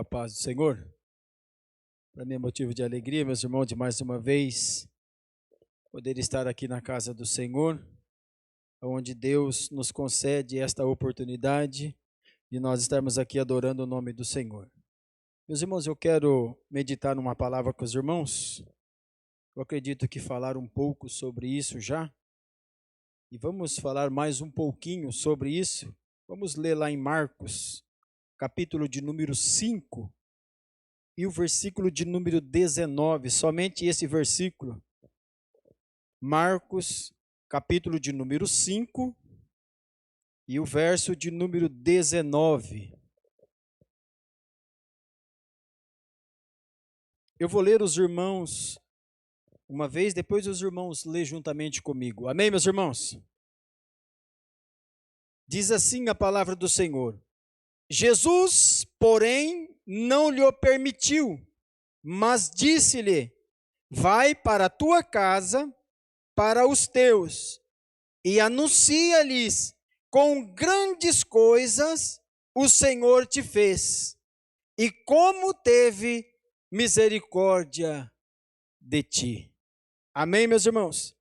paz do Senhor. Para mim é motivo de alegria, meus irmãos, de mais uma vez poder estar aqui na casa do Senhor, onde Deus nos concede esta oportunidade de nós estarmos aqui adorando o nome do Senhor. Meus irmãos, eu quero meditar numa palavra com os irmãos. Eu acredito que falaram um pouco sobre isso já. E vamos falar mais um pouquinho sobre isso. Vamos ler lá em Marcos, capítulo de número 5 e o versículo de número 19, somente esse versículo. Marcos, capítulo de número 5 e o verso de número 19. Eu vou ler os irmãos uma vez, depois os irmãos lê juntamente comigo. Amém, meus irmãos? Diz assim a palavra do Senhor. Jesus, porém, não lhe o permitiu, mas disse-lhe: vai para a tua casa, para os teus, e anuncia-lhes com grandes coisas o Senhor te fez, e como teve misericórdia de ti. Amém, meus irmãos?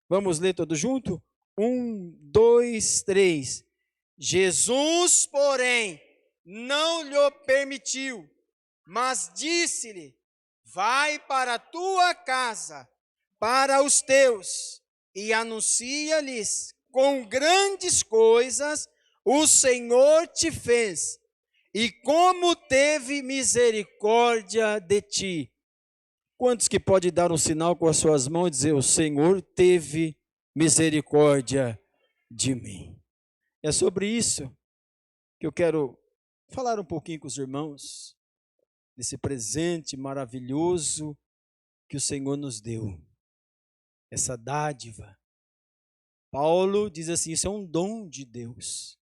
Vamos ler todos junto? 1, 2, 3. Jesus, porém, não lhe permitiu, mas disse-lhe: vai para a tua casa, para os teus, e anuncia-lhes com grandes coisas o Senhor te fez, e como teve misericórdia de ti. Quantos que pode dar um sinal com as suas mãos e dizer: o Senhor teve misericórdia de mim? É sobre isso que eu quero falar um pouquinho com os irmãos, desse presente maravilhoso que o Senhor nos deu, essa dádiva. Paulo diz assim: isso é um dom de Deus,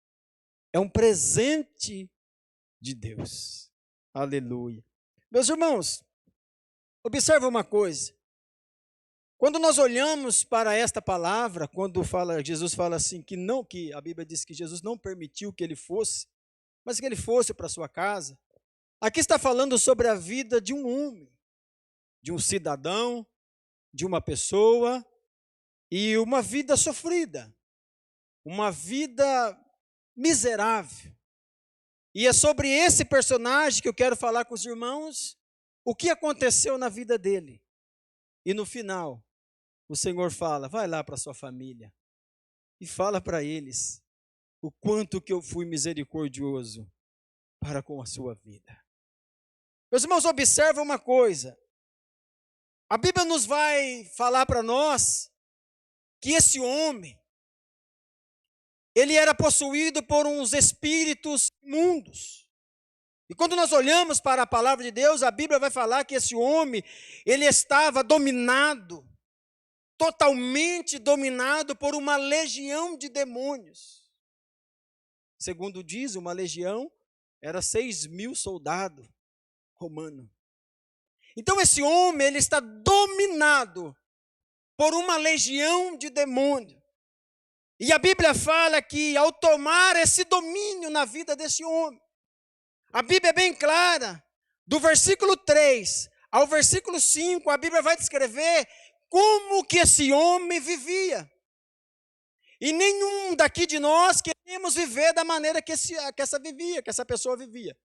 é um presente de Deus. Aleluia. Meus irmãos, observa uma coisa. Quando nós olhamos para esta palavra, quando Jesus fala assim que a Bíblia diz que Jesus não permitiu que ele fosse, mas que ele fosse para sua casa. Aqui está falando sobre a vida de um homem, de um cidadão, de uma pessoa, e uma vida sofrida, uma vida miserável. E é sobre esse personagem que eu quero falar com os irmãos, o que aconteceu na vida dele. E no final, o Senhor fala: vai lá para a sua família e fala para eles o quanto que eu fui misericordioso para com a sua vida. Meus irmãos, observa uma coisa. A Bíblia nos vai falar para nós que esse homem, ele era possuído por uns espíritos imundos. E quando nós olhamos para a palavra de Deus, a Bíblia vai falar que esse homem, ele estava dominado, totalmente dominado por uma legião de demônios. Segundo diz, uma legião era 6.000 soldados romanos. Então esse homem, ele está dominado por uma legião de demônios. E a Bíblia fala que ao tomar esse domínio na vida desse homem, a Bíblia é bem clara, do versículo 3 ao versículo 5, a Bíblia vai descrever como que esse homem vivia. E nenhum daqui de nós queremos viver da maneira que essa pessoa vivia.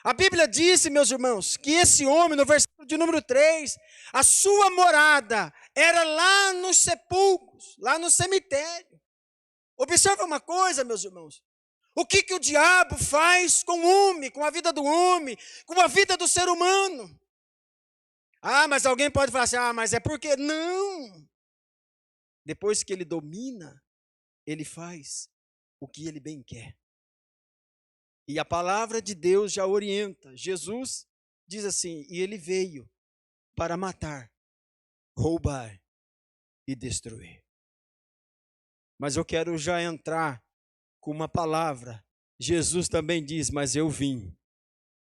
A Bíblia disse, meus irmãos, que esse homem, no versículo de número 3, a sua morada era lá nos sepulcros, lá no cemitério. Observa uma coisa, meus irmãos. O que o diabo faz com o homem, com a vida do homem, com a vida do ser humano? Ah, mas alguém pode falar assim: ah, mas é porque... Não! Depois que ele domina, ele faz o que ele bem quer. E a palavra de Deus já orienta. Jesus diz assim: e ele veio para matar, roubar e destruir. Mas eu quero já entrar com uma palavra. Jesus também diz: mas eu vim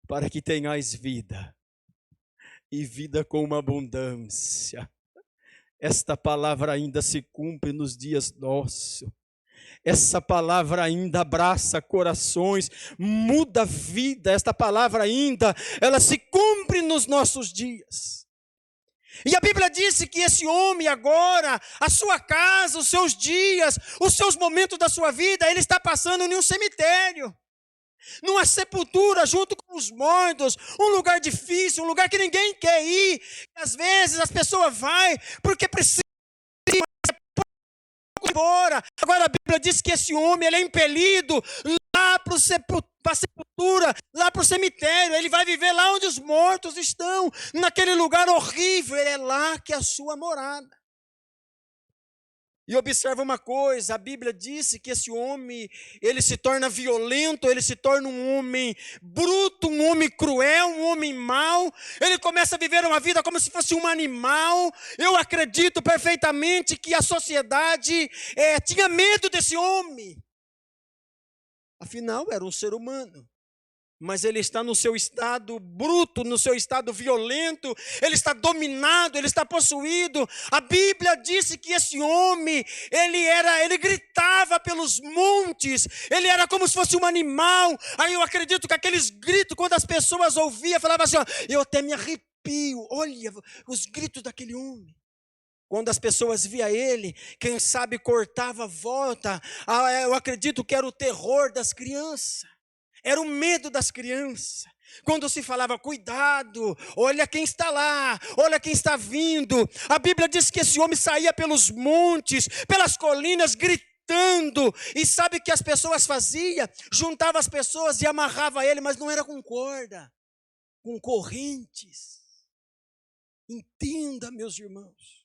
para que tenhais vida, e vida com uma abundância. Esta palavra ainda se cumpre nos dias nossos. essa palavra ainda abraça corações, muda a vida. Esta palavra ainda, ela se cumpre nos nossos dias. E a Bíblia disse que esse homem agora, a sua casa, os seus dias, os seus momentos da sua vida, ele está passando em um cemitério, numa sepultura junto com os mortos, um lugar difícil, um lugar que ninguém quer ir. Às vezes as pessoas vão porque precisam ir embora. Agora a Bíblia diz que esse homem ele é impelido lá para a sepultura, lá para o cemitério. Ele vai viver lá onde os mortos estão, naquele lugar horrível. É lá que é a sua morada. E observa uma coisa, a Bíblia disse que esse homem, ele se torna violento, ele se torna um homem bruto, um homem cruel, um homem mau. Ele começa a viver uma vida como se fosse um animal. Eu acredito perfeitamente que a sociedade tinha medo desse homem. Afinal, era um ser humano. Mas ele está no seu estado bruto, no seu estado violento, ele está dominado, ele está possuído. A Bíblia disse que esse homem, ele gritava pelos montes, ele era como se fosse um animal. Aí eu acredito que aqueles gritos, quando as pessoas ouviam, falavam assim, ó, eu até me arrepio, olha os gritos daquele homem. Quando as pessoas viam ele, quem sabe cortava a volta, eu acredito que era o terror das crianças. Era o medo das crianças. Quando se falava, cuidado, olha quem está lá, olha quem está vindo. A Bíblia diz que esse homem saía pelos montes, pelas colinas, gritando. E sabe o que as pessoas faziam? Juntava as pessoas e amarrava ele, mas não era com corda, com correntes. Entenda, meus irmãos.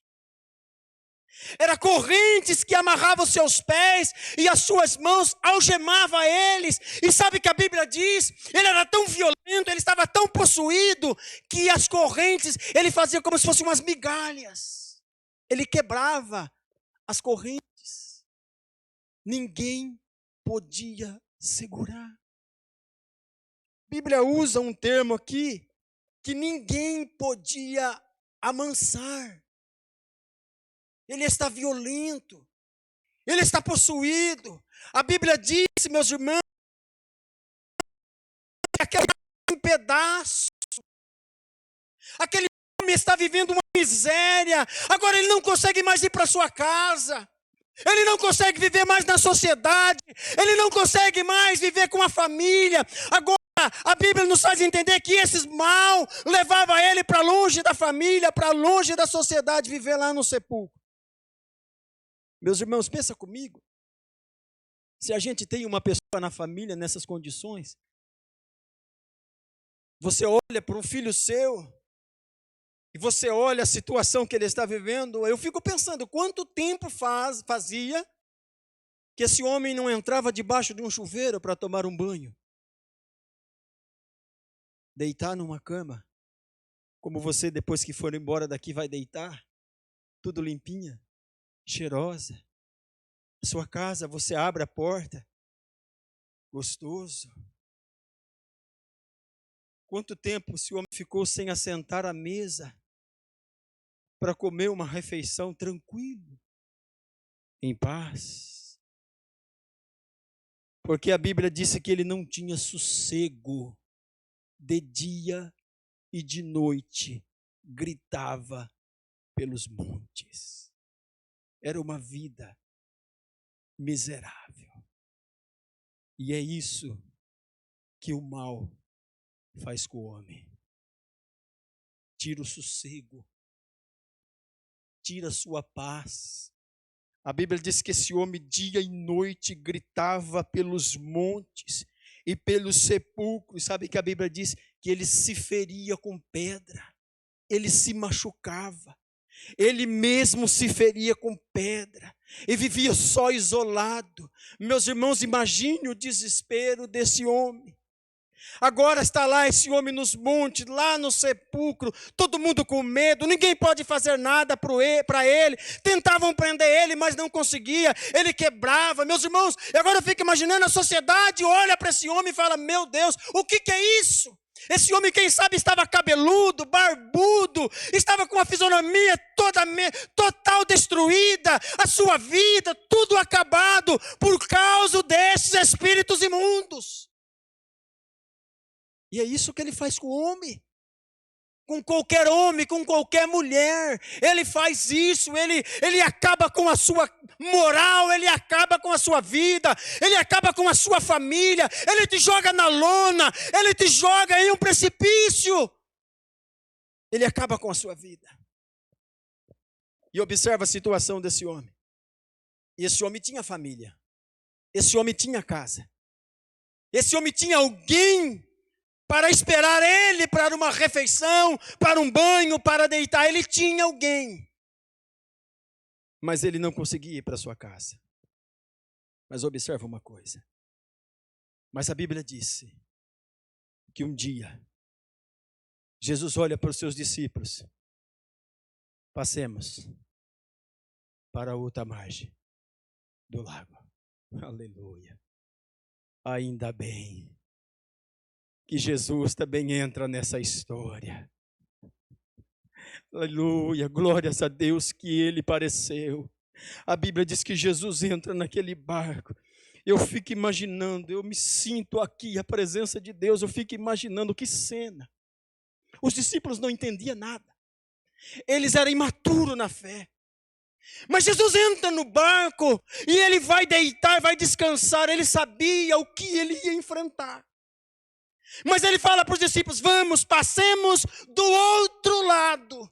Era correntes que amarravam os seus pés e as suas mãos algemavam eles. E sabe o que a Bíblia diz? Ele era tão violento, ele estava tão possuído, que as correntes, ele fazia como se fossem umas migalhas. Ele quebrava as correntes. Ninguém podia segurar. A Bíblia usa um termo aqui, que ninguém podia amansar. Ele está violento, ele está possuído. A Bíblia diz, meus irmãos, que aquele em pedaço, aquele homem está vivendo uma miséria. Agora ele não consegue mais ir para sua casa, ele não consegue viver mais na sociedade, ele não consegue mais viver com a família. Agora a Bíblia nos faz entender que esses mal levavam ele para longe da família, para longe da sociedade, viver lá no sepulcro. Meus irmãos, pensa comigo, se a gente tem uma pessoa na família nessas condições, você olha para um filho seu, e você olha a situação que ele está vivendo, eu fico pensando, quanto tempo fazia que esse homem não entrava debaixo de um chuveiro para tomar um banho? Deitar numa cama, como você depois que for embora daqui vai deitar, tudo limpinha, cheirosa. Sua casa, você abre a porta, gostoso. Quanto tempo esse homem ficou sem assentar à mesa para comer uma refeição tranquilo, em paz? Porque a Bíblia disse que ele não tinha sossego, de dia e de noite, gritava pelos montes. Era uma vida miserável. E é isso que o mal faz com o homem. Tira o sossego, tira a sua paz. A Bíblia diz que esse homem dia e noite gritava pelos montes e pelos sepulcros. Sabe que a Bíblia diz que ele se feria com pedra, ele se machucava. Ele mesmo se feria com pedra e vivia só isolado. Meus irmãos, imagine o desespero desse homem. Agora está lá esse homem nos montes, lá no sepulcro, todo mundo com medo, ninguém pode fazer nada para ele. Tentavam prender ele, mas não conseguia, ele quebrava. Meus irmãos, agora eu fico imaginando a sociedade, olha para esse homem e fala, meu Deus, o que é isso? Esse homem, quem sabe, estava cabeludo, barbudo, estava com a fisionomia total destruída, a sua vida, tudo acabado, por causa desses espíritos imundos. E é isso que ele faz com o homem. Com qualquer mulher, ele faz isso, ele acaba com a sua moral, ele acaba com a sua vida, ele acaba com a sua família, ele te joga na lona, ele te joga em um precipício, ele acaba com a sua vida. E observa a situação desse homem. Esse homem tinha família, esse homem tinha casa, esse homem tinha alguém para esperar ele para uma refeição, para um banho, para deitar. Ele tinha alguém. Mas ele não conseguia ir para sua casa. Mas observa uma coisa. Mas a Bíblia disse que um dia Jesus olha para os seus discípulos. Passemos para a outra margem do lago. Aleluia. Ainda bem que Jesus também entra nessa história. Aleluia, glórias a Deus que ele pareceu. A Bíblia diz que Jesus entra naquele barco. Eu fico imaginando, eu me sinto aqui, a presença de Deus, eu fico imaginando que cena. Os discípulos não entendiam nada. Eles eram imaturos na fé. Mas Jesus entra no barco e ele vai deitar, vai descansar. Ele sabia o que ele ia enfrentar. Mas ele fala para os discípulos, vamos, passemos do outro lado.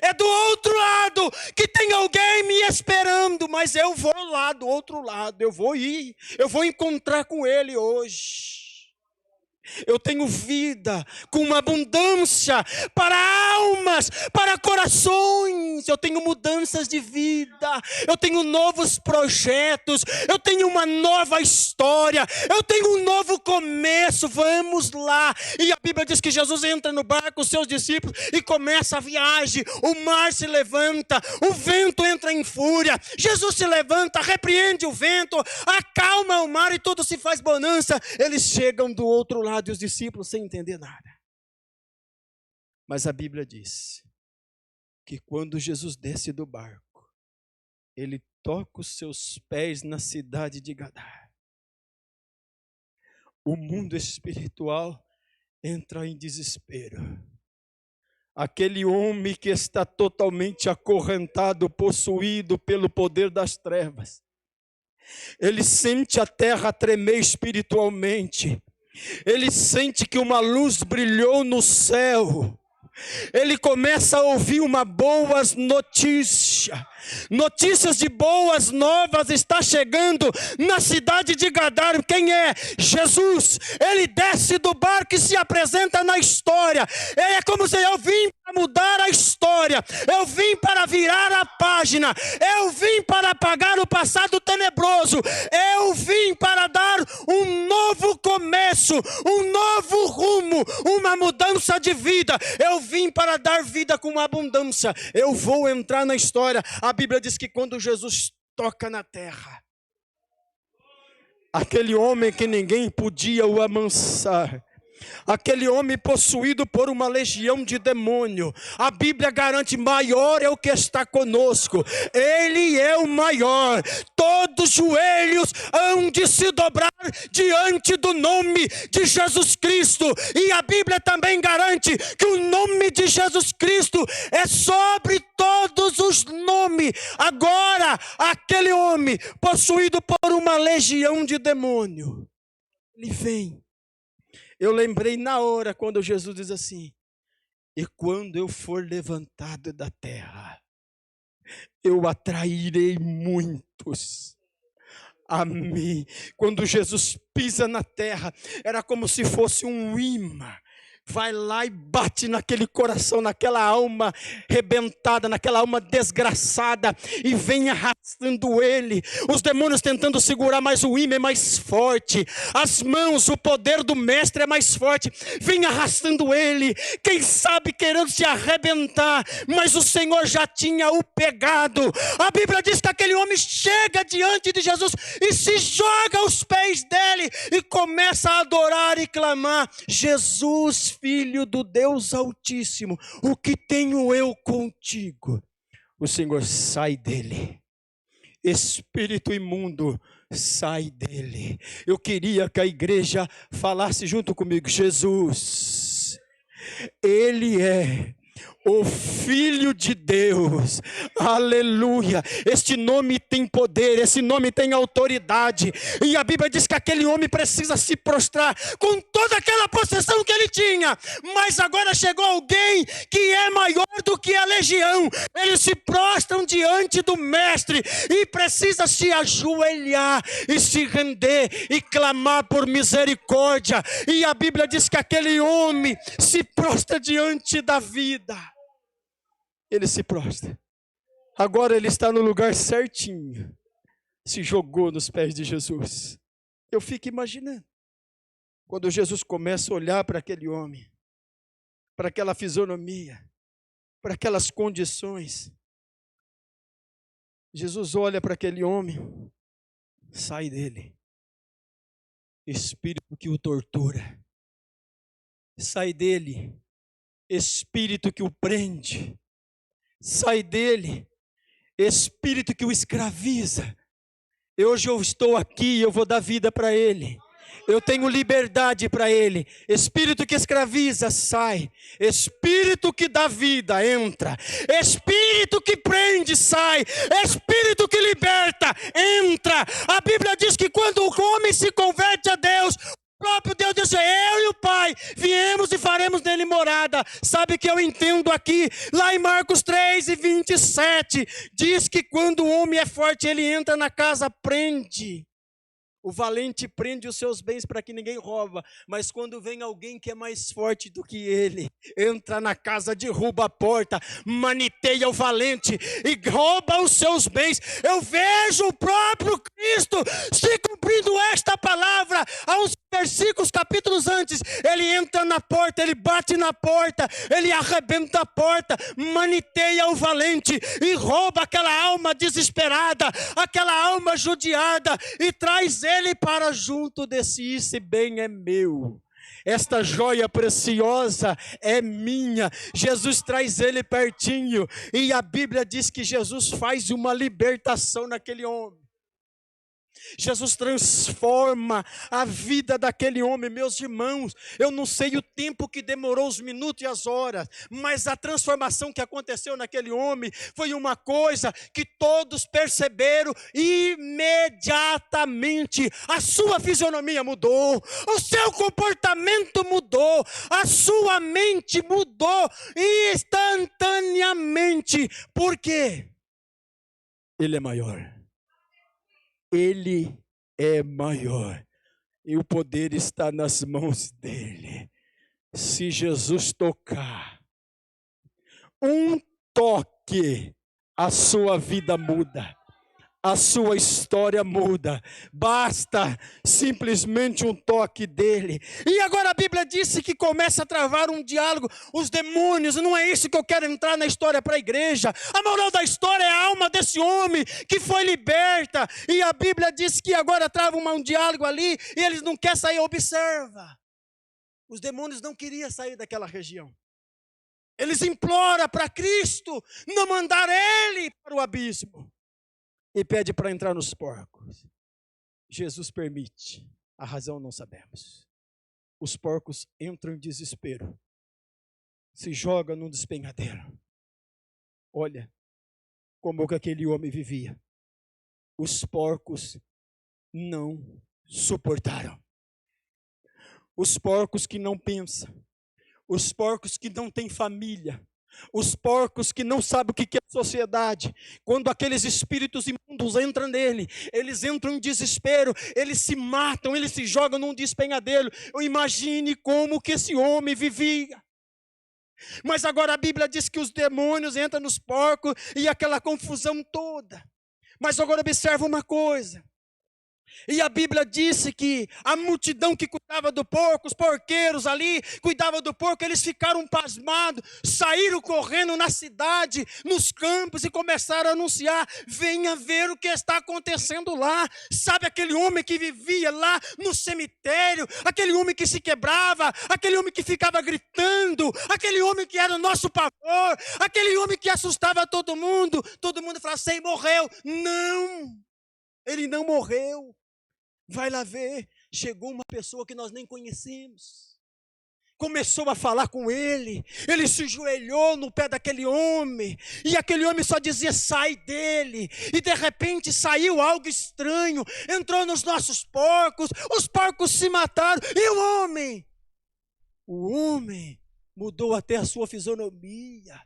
É do outro lado que tem alguém me esperando, mas eu vou lá do outro lado, eu vou encontrar com ele hoje. Eu tenho vida com uma abundância para almas, para corações. Eu tenho mudanças de vida, eu tenho novos projetos, eu tenho uma nova história, eu tenho um novo começo. Vamos lá. E a Bíblia diz que Jesus entra no barco com os seus discípulos e começa a viagem. O mar se levanta, o vento entra em fúria. Jesus se levanta, repreende o vento, acalma o mar e tudo se faz bonança. Eles chegam do outro lado e os discípulos sem entender nada. Mas a Bíblia diz que quando Jesus desce do barco, ele toca os seus pés na cidade de Gadara. O mundo espiritual entra em desespero. Aquele homem que está totalmente acorrentado, possuído pelo poder das trevas, ele sente a terra tremer espiritualmente. Ele sente que uma luz brilhou no céu. Ele começa a ouvir uma boas notícia. Notícias de boas novas está chegando na cidade de Gadara. Quem é? Jesus. Ele desce do barco e se apresenta na história. É como se eu vim para mudar a história. Eu vim para virar a página. Eu vim para apagar o passado tenebroso. Eu vim para dar um novo começo, um novo rumo, uma mudança de vida. Eu vim para dar vida com abundância. Eu vou entrar na história. A Bíblia diz que quando Jesus toca na terra, aquele homem que ninguém podia o amansar, aquele homem possuído por uma legião de demônio, a Bíblia garante, maior é o que está conosco. Ele é o maior. Todos os joelhos hão de se dobrar diante do nome de Jesus Cristo. E a Bíblia também garante que o nome de Jesus Cristo é sobre todos os nomes. Agora, aquele homem possuído por uma legião de demônio, ele vem. Eu lembrei na hora quando Jesus diz assim: e quando eu for levantado da terra, eu atrairei muitos a mim. Quando Jesus pisa na terra, era como se fosse um imã. Vai lá e bate naquele coração, naquela alma rebentada, naquela alma desgraçada, e vem arrastando ele. Os demônios tentando segurar, mas o imã é mais forte. As mãos, o poder do mestre é mais forte. Vem arrastando ele. Quem sabe querendo se arrebentar, mas o Senhor já tinha o pegado. A Bíblia diz que aquele homem chega diante de Jesus e se joga aos pés dele e começa a adorar e clamar: Jesus, filho do Deus Altíssimo, o que tenho eu contigo? O Senhor, sai dele. Espírito imundo, sai dele. Eu queria que a igreja falasse junto comigo: Jesus, ele é o Filho de Deus, aleluia. Este nome tem poder, esse nome tem autoridade, e a Bíblia diz que aquele homem precisa se prostrar com toda aquela possessão que ele tinha, mas agora chegou alguém que é maior do que a legião. Eles se prostram diante do mestre e precisa se ajoelhar e se render e clamar por misericórdia, e a Bíblia diz que aquele homem se prostra diante da vida. Ele se prostra. Agora ele está no lugar certinho. Se jogou nos pés de Jesus. Eu fico imaginando. Quando Jesus começa a olhar para aquele homem, para aquela fisionomia, para aquelas condições. Jesus olha para aquele homem. Sai dele. Espírito que o tortura. Sai dele. Espírito que o prende. Sai dele, espírito que o escraviza. Hoje eu estou aqui e eu vou dar vida para ele. Eu tenho liberdade para ele. Espírito que escraviza, sai. Espírito que dá vida, entra. Espírito que prende, sai. Espírito que liberta, entra. A Bíblia diz que quando o homem se converte a Deus, o próprio Deus disse: eu e o Pai viemos e faremos nele morada. Sabe o que eu entendo aqui? Lá em Marcos 3:27, diz que quando o homem é forte, ele entra na casa, prende. O valente prende os seus bens para que ninguém rouba, mas quando vem alguém que é mais forte do que ele, entra na casa, derruba a porta, maniteia o valente e rouba os seus bens. Eu vejo o próprio Cristo se cumprindo esta palavra. Há uns versículos, capítulos antes, ele entra na porta, ele bate na porta, ele arrebenta a porta, maniteia o valente e rouba aquela alma desesperada, aquela alma judiada, e traz ele para junto de si. Esse bem é meu, esta joia preciosa é minha. Jesus traz ele pertinho, e a Bíblia diz que Jesus faz uma libertação naquele homem. Jesus transforma a vida daquele homem. Meus irmãos, eu não sei o tempo que demorou, os minutos e as horas, mas a transformação que aconteceu naquele homem foi uma coisa que todos perceberam imediatamente. A sua fisionomia mudou, o seu comportamento mudou, a sua mente mudou instantaneamente. Por quê? Ele é maior. Ele é maior e o poder está nas mãos dele. Se Jesus tocar, um toque, a sua vida muda, a sua história muda. Basta simplesmente um toque dele. E agora a Bíblia disse que começa a travar um diálogo. Os demônios, não é isso que eu quero entrar na história para a igreja. A moral da história é a alma desse homem que foi liberta. E a Bíblia diz que agora trava um diálogo ali e eles não querem sair. Observa. Os demônios não queriam sair daquela região. Eles imploram para Cristo não mandar ele para o abismo. E pede para entrar nos porcos. Jesus permite. A razão não sabemos. Os porcos entram em desespero. Se jogam num despenhadeiro. Olha como que aquele homem vivia. Os porcos não suportaram. Os porcos que não pensam. Os porcos que não têm família. Os porcos que não sabem o que é sociedade. Quando aqueles espíritos imundos entram nele, eles entram em desespero, eles se matam, eles se jogam num despenhadeiro. Imagine como que esse homem vivia. Mas agora a Bíblia diz que os demônios entram nos porcos e aquela confusão toda. Mas agora observa uma coisa. E a Bíblia disse que a multidão que cuidava do porco, os porqueiros ali, cuidavam do porco, eles ficaram pasmados, saíram correndo na cidade, nos campos e começaram a anunciar: venha ver o que está acontecendo lá. Sabe aquele homem que vivia lá no cemitério, aquele homem que se quebrava, aquele homem que ficava gritando, aquele homem que era o nosso pavor, aquele homem que assustava todo mundo falava assim: morreu. Não, ele não morreu. Vai lá ver, chegou uma pessoa que nós nem conhecemos, começou a falar com ele se ajoelhou no pé daquele homem, e aquele homem só dizia: sai dele, e de repente saiu algo estranho, entrou nos nossos porcos, os porcos se mataram, e o homem mudou até a sua fisionomia.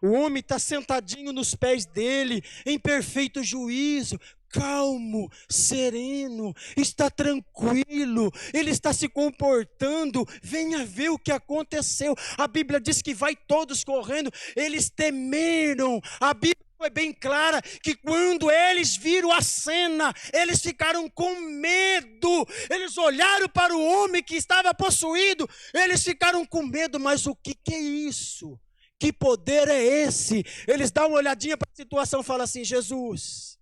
O homem está sentadinho nos pés dele, em perfeito juízo, calmo, sereno, está tranquilo, ele está se comportando. Venha ver o que aconteceu. A Bíblia diz que vai todos correndo, eles temeram. A Bíblia foi bem clara que quando eles viram a cena, eles ficaram com medo. Eles olharam para o homem que estava possuído, eles ficaram com medo. Mas o que é isso? Que poder é esse? Eles dão uma olhadinha para a situação e falam assim: Jesus,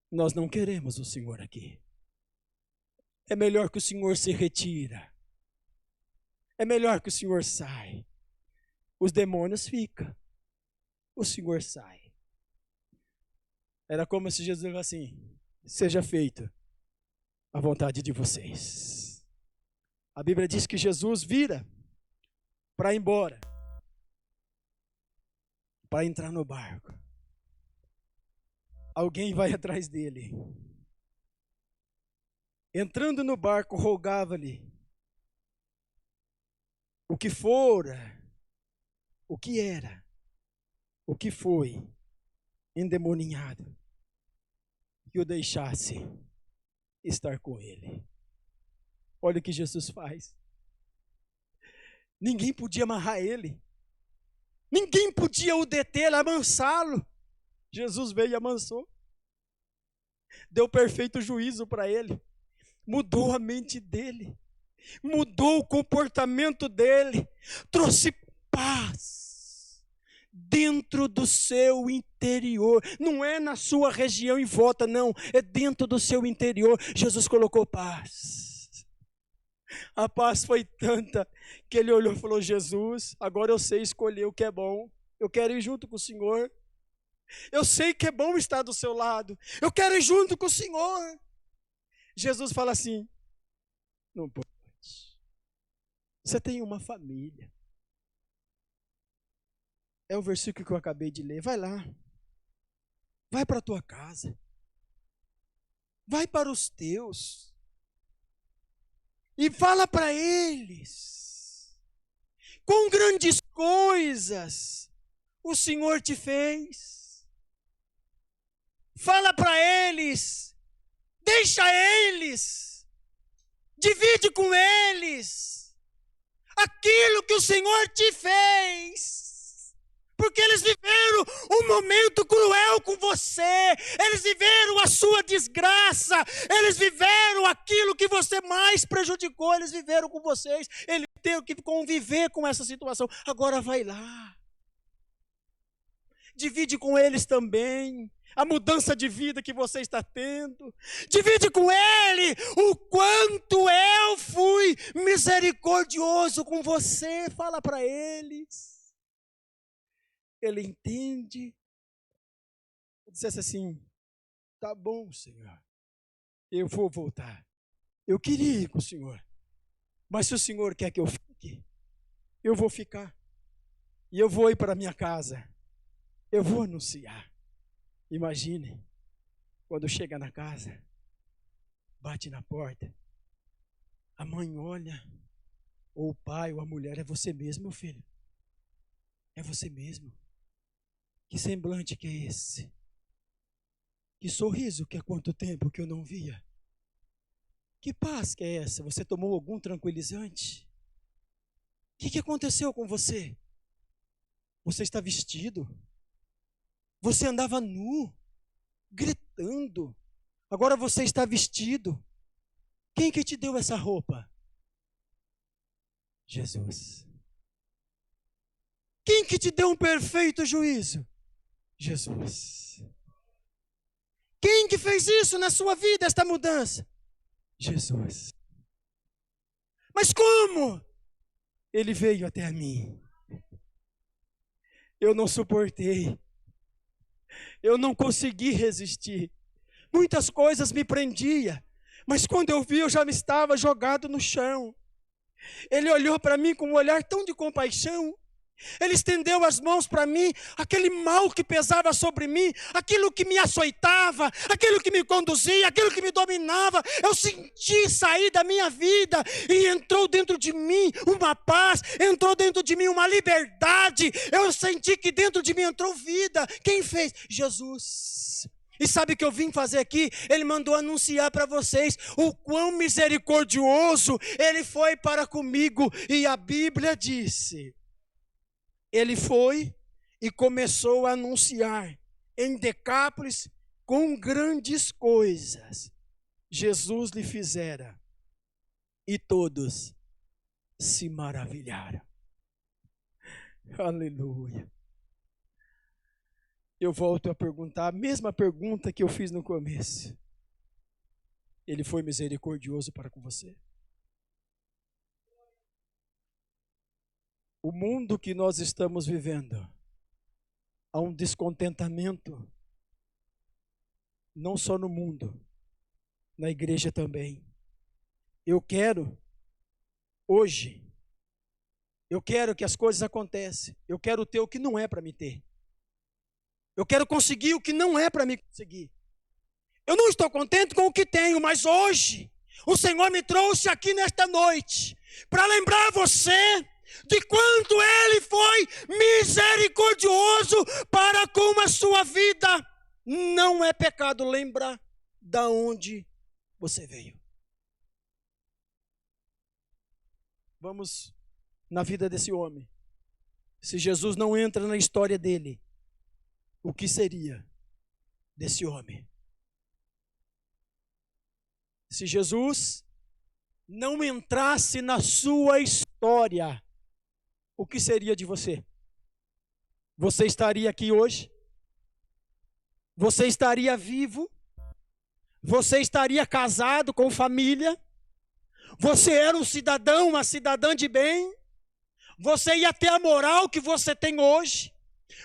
nós não queremos o Senhor aqui. É melhor que o Senhor se retira. É melhor que o Senhor saia. Os demônios ficam. O Senhor sai. Era como se Jesus falasse assim: seja feita a vontade de vocês. A Bíblia diz que Jesus vira para ir embora, para entrar no barco. Alguém vai atrás dele. Entrando no barco, rogava-lhe o que fora, o que era, o que foi endemoninhado, que o deixasse estar com ele. Olha o que Jesus faz. Ninguém podia amarrar ele, ninguém podia o deter, amansá-lo. Jesus veio e amansou, deu perfeito juízo para ele, mudou a mente dele, mudou o comportamento dele, trouxe paz dentro do seu interior. Não é na sua região em volta, não, é dentro do seu interior. Jesus colocou paz. A paz foi tanta que ele olhou e falou: Jesus, agora eu sei escolher o que é bom, eu quero ir junto com o Senhor. Eu sei que é bom estar do seu lado, eu quero ir junto com o Senhor. Jesus fala assim: não pode. Você tem uma família. É o versículo que eu acabei de ler. Vai lá, vai para a tua casa, vai para os teus e fala para eles quão grandes coisas o Senhor te fez. Fala para eles, deixa eles, divide com eles aquilo que o Senhor te fez, porque eles viveram um momento cruel com você, eles viveram a sua desgraça, eles viveram aquilo que você mais prejudicou, eles viveram com vocês, eles tiveram que conviver com essa situação. Agora vai lá, divide com eles também a mudança de vida que você está tendo. Divide com ele o quanto eu fui misericordioso com você. Fala para eles. Ele entende. Ele disse assim: tá bom, Senhor, eu vou voltar. Eu queria ir com o Senhor, mas se o Senhor quer que eu fique, eu vou ficar. E eu vou ir para a minha casa. Eu vou anunciar. Imagine, quando chega na casa, bate na porta, a mãe olha, ou o pai, ou a mulher: é você mesmo, meu filho? É você mesmo? Que semblante que é esse? Que sorriso que há quanto tempo que eu não via? Que paz que é essa? Você tomou algum tranquilizante? O que aconteceu com você? Você está vestido? Você andava nu, gritando, Agora você está vestido. Quem que te deu essa roupa? Jesus. Quem que te deu um perfeito juízo? Jesus. Quem que fez isso na sua vida, esta mudança? Jesus. Mas como? Ele veio até a mim. Eu não suportei. Eu não consegui resistir. Muitas coisas me prendiam, mas quando eu vi, eu já me estava jogado no chão. Ele olhou para mim com um olhar tão de compaixão. Ele estendeu as mãos para mim, aquele mal que pesava sobre mim, aquilo que me açoitava, aquilo que me conduzia, aquilo que me dominava, eu senti sair da minha vida e entrou dentro de mim uma paz, entrou dentro de mim uma liberdade, eu senti que dentro de mim entrou vida. Quem fez? Jesus. E sabe o que eu vim fazer aqui? Ele mandou anunciar para vocês o quão misericordioso Ele foi para comigo. E a Bíblia disse... Ele foi e começou a anunciar em Decápolis com grandes coisas. Jesus lhe fizera e todos se maravilharam. Aleluia. Eu volto a perguntar a mesma pergunta que eu fiz no começo. Ele foi misericordioso para com você? O mundo que nós estamos vivendo, há um descontentamento, não só no mundo, na igreja também. Eu quero, hoje, eu quero que as coisas aconteçam, eu quero ter o que não é para me ter. Eu quero conseguir o que não é para me conseguir. Eu não estou contente com o que tenho, mas hoje, o Senhor me trouxe aqui nesta noite, para lembrar você de quanto Ele foi misericordioso para com a sua vida. Não é pecado lembrar da onde você veio. Vamos na vida desse homem. Se Jesus não entra na história dele, o que seria desse homem? Se Jesus não entrasse na sua história, o que seria de você? Você estaria aqui hoje? Você estaria vivo? Você estaria casado com família? Você era um cidadão, uma cidadã de bem? Você ia ter a moral que você tem hoje?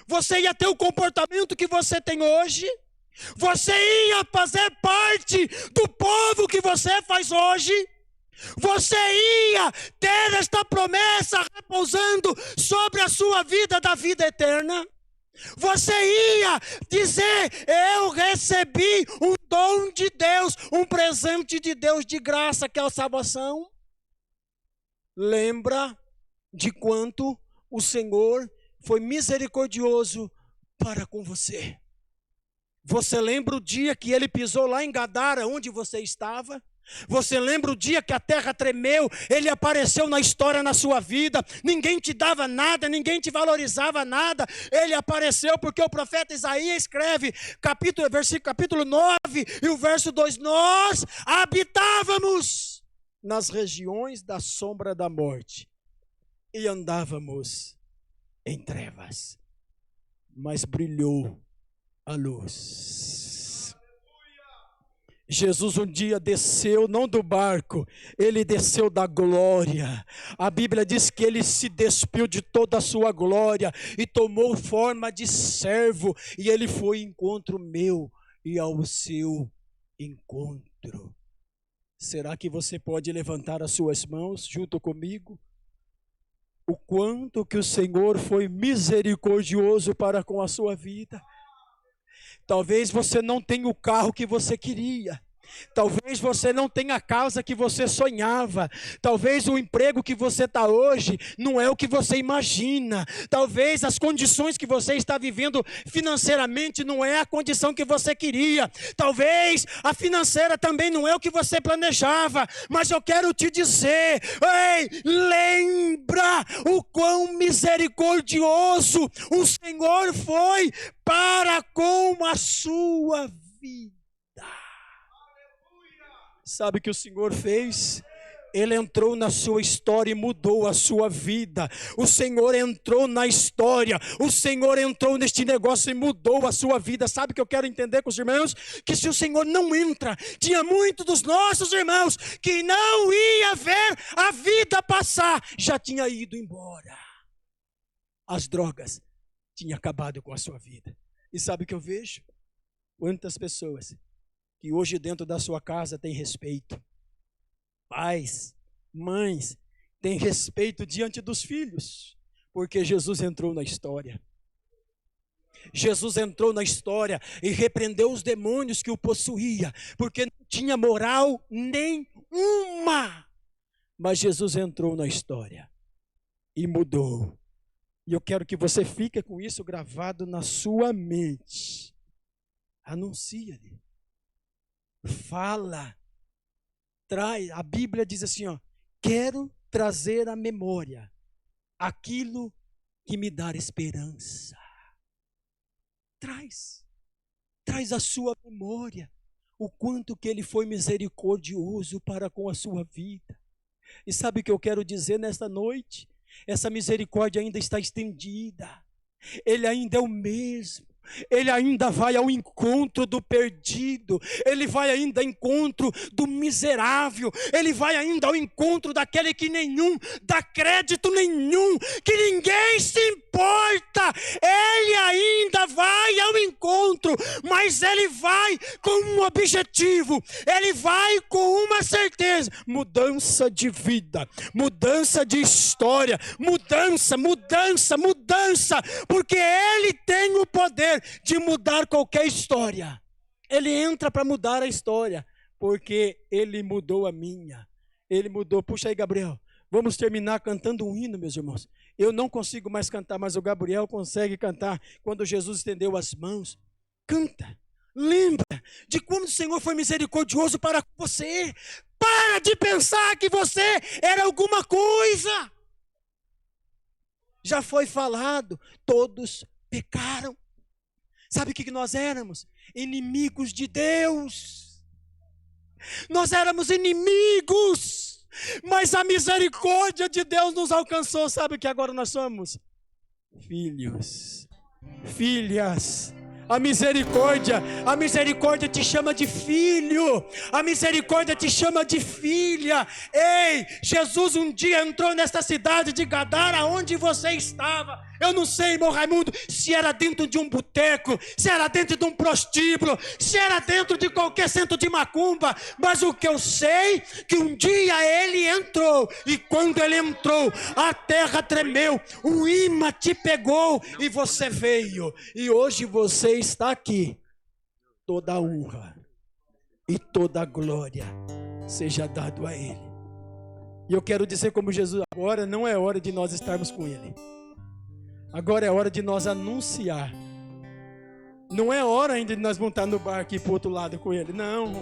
Você ia ter o comportamento que você tem hoje? Você ia fazer parte do povo que você faz hoje? Você ia ter esta promessa repousando sobre a sua vida da vida eterna? Você ia dizer: eu recebi um dom de Deus, um presente de Deus de graça, que é a salvação? Lembra de quanto o Senhor foi misericordioso para com você. Você lembra o dia que Ele pisou lá em Gadara, onde você estava? Você lembra o dia que a terra tremeu? Ele apareceu na história, na sua vida. Ninguém te dava nada, ninguém te valorizava nada. Ele apareceu porque o profeta Isaías escreve, capítulo 9 e o verso 2: nós habitávamos nas regiões da sombra da morte e andávamos em trevas, mas brilhou a luz. Jesus um dia desceu, não do barco, Ele desceu da glória. A Bíblia diz que Ele se despiu de toda a sua glória e tomou forma de servo, e Ele foi ao encontro meu e ao seu encontro. Será que você pode levantar as suas mãos junto comigo? O quanto que o Senhor foi misericordioso para com a sua vida. Talvez você não tenha o carro que você queria. Talvez você não tenha a casa que você sonhava. Talvez o emprego que você está hoje não é o que você imagina. Talvez as condições que você está vivendo financeiramente não é a condição que você queria. Talvez a financeira também não é o que você planejava. Mas eu quero te dizer, ei, lembra o quão misericordioso o Senhor foi para com a sua vida. Sabe o que o Senhor fez? Ele entrou na sua história e mudou a sua vida. O Senhor entrou na história. O Senhor entrou neste negócio e mudou a sua vida. Sabe o que eu quero entender com os irmãos? Que se o Senhor não entra, tinha muitos dos nossos irmãos que não ia ver a vida passar, já tinha ido embora. As drogas tinham acabado com a sua vida. E sabe o que eu vejo? Quantas pessoas que hoje dentro da sua casa têm respeito. Pais, mães, têm respeito diante dos filhos, porque Jesus entrou na história. Jesus entrou na história e repreendeu os demônios que o possuía, porque não tinha moral nenhuma. Mas Jesus entrou na história e mudou. E eu quero que você fique com isso gravado na sua mente. Anuncia-lhe. Fala. Traz. A Bíblia diz assim, ó: quero trazer à memória aquilo que me dá esperança. Traz à sua memória o quanto que ele foi misericordioso para com a sua vida. E sabe o que eu quero dizer nesta noite? Essa misericórdia ainda está estendida. Ele ainda é o mesmo. Ele ainda vai ao encontro do perdido. Ele vai ainda ao encontro do miserável. Ele vai ainda ao encontro daquele que nenhum dá crédito nenhum, que ninguém se importa. Ele ainda vai ao encontro, mas ele vai com um objetivo. Ele vai com uma certeza: mudança de vida, mudança de história, mudança, porque ele tem o poder de mudar qualquer história. Ele entra para mudar a história, porque ele mudou a minha. Ele mudou. Puxa aí, Gabriel. Vamos terminar cantando um hino, meus irmãos. Eu não consigo mais cantar, mas o Gabriel consegue cantar. Quando Jesus estendeu as mãos, canta. Lembra de como o Senhor foi misericordioso para você. Para de pensar que você era alguma coisa. Já foi falado, todos pecaram. Sabe o que nós éramos? Inimigos de Deus. Nós éramos inimigos, mas a misericórdia de Deus nos alcançou. Sabe o que agora nós somos? Filhos, filhas. A misericórdia te chama de filho, a misericórdia te chama de filha. Ei, Jesus um dia entrou nesta cidade de Gadara, onde você estava. Eu não sei, irmão Raimundo, se era dentro de um boteco, se era dentro de um prostíbulo, se era dentro de qualquer centro de macumba, mas o que eu sei, que um dia ele entrou, e quando ele entrou, a terra tremeu, o imã te pegou, e você veio, e hoje você está aqui. Toda a honra e toda a glória seja dado a ele. E eu quero dizer como Jesus, agora não é hora de nós estarmos com ele. Agora é hora de nós anunciar. Não é hora ainda de nós montar no barco e ir para o outro lado com ele. Não.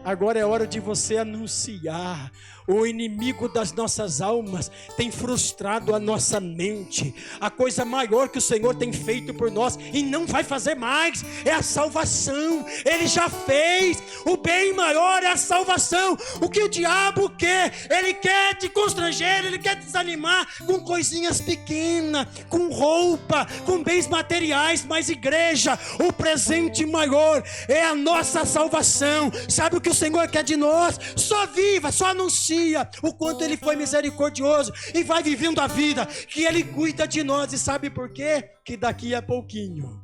Agora é hora de você anunciar. O inimigo das nossas almas tem frustrado a nossa mente. A coisa maior que o Senhor tem feito por nós e não vai fazer mais é a salvação. Ele já fez. O bem maior é a salvação. O que o diabo quer? Ele quer te constranger, ele quer te desanimar com coisinhas pequenas, com roupa, com bens materiais. Mas igreja, o presente maior é a nossa salvação. Sabe o que o Senhor quer de nós? Só viva, só anuncie o quanto ele foi misericordioso e vai vivendo a vida, que ele cuida de nós. E sabe por quê? Que daqui a pouquinho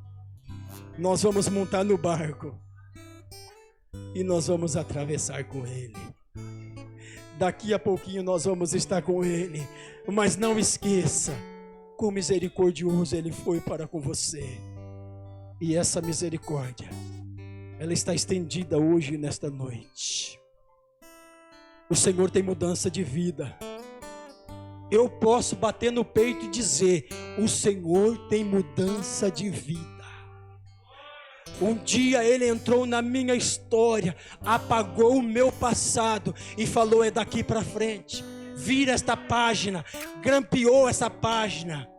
nós vamos montar no barco e nós vamos atravessar com ele. Daqui a pouquinho nós vamos estar com ele. Mas não esqueça, quão misericordioso ele foi para com você. E essa misericórdia, ela está estendida hoje, nesta noite. O Senhor tem mudança de vida. Eu posso bater no peito e dizer: o Senhor tem mudança de vida. Um dia ele entrou na minha história, apagou o meu passado e falou: é daqui para frente. Vira esta página, grampeou essa página.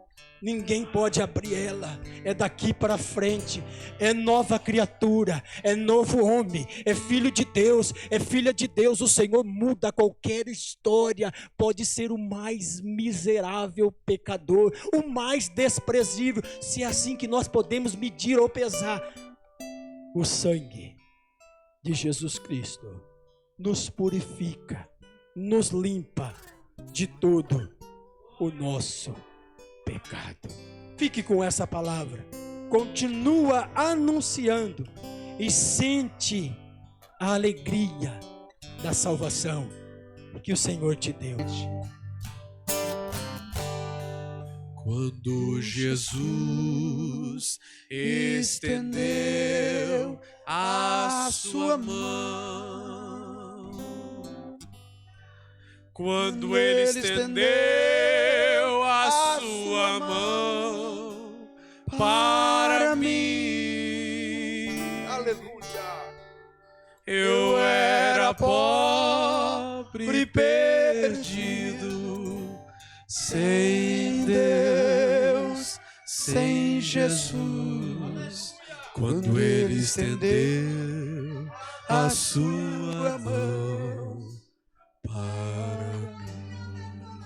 ninguém pode abrir ela. É daqui para frente, é nova criatura, é novo homem, é filho de Deus, é filha de Deus. O Senhor muda qualquer história. Pode ser o mais miserável pecador, o mais desprezível, se é assim que nós podemos medir ou pesar. O sangue de Jesus Cristo nos purifica, nos limpa de todo o nosso pecado. Fique com essa palavra, continua anunciando e sente a alegria da salvação que o Senhor te deu. Quando Jesus estendeu a sua mão, quando ele estendeu a sua mão para mim, aleluia, eu era pobre e perdido, sem Deus, sem Jesus. Quando ele estendeu a sua mão para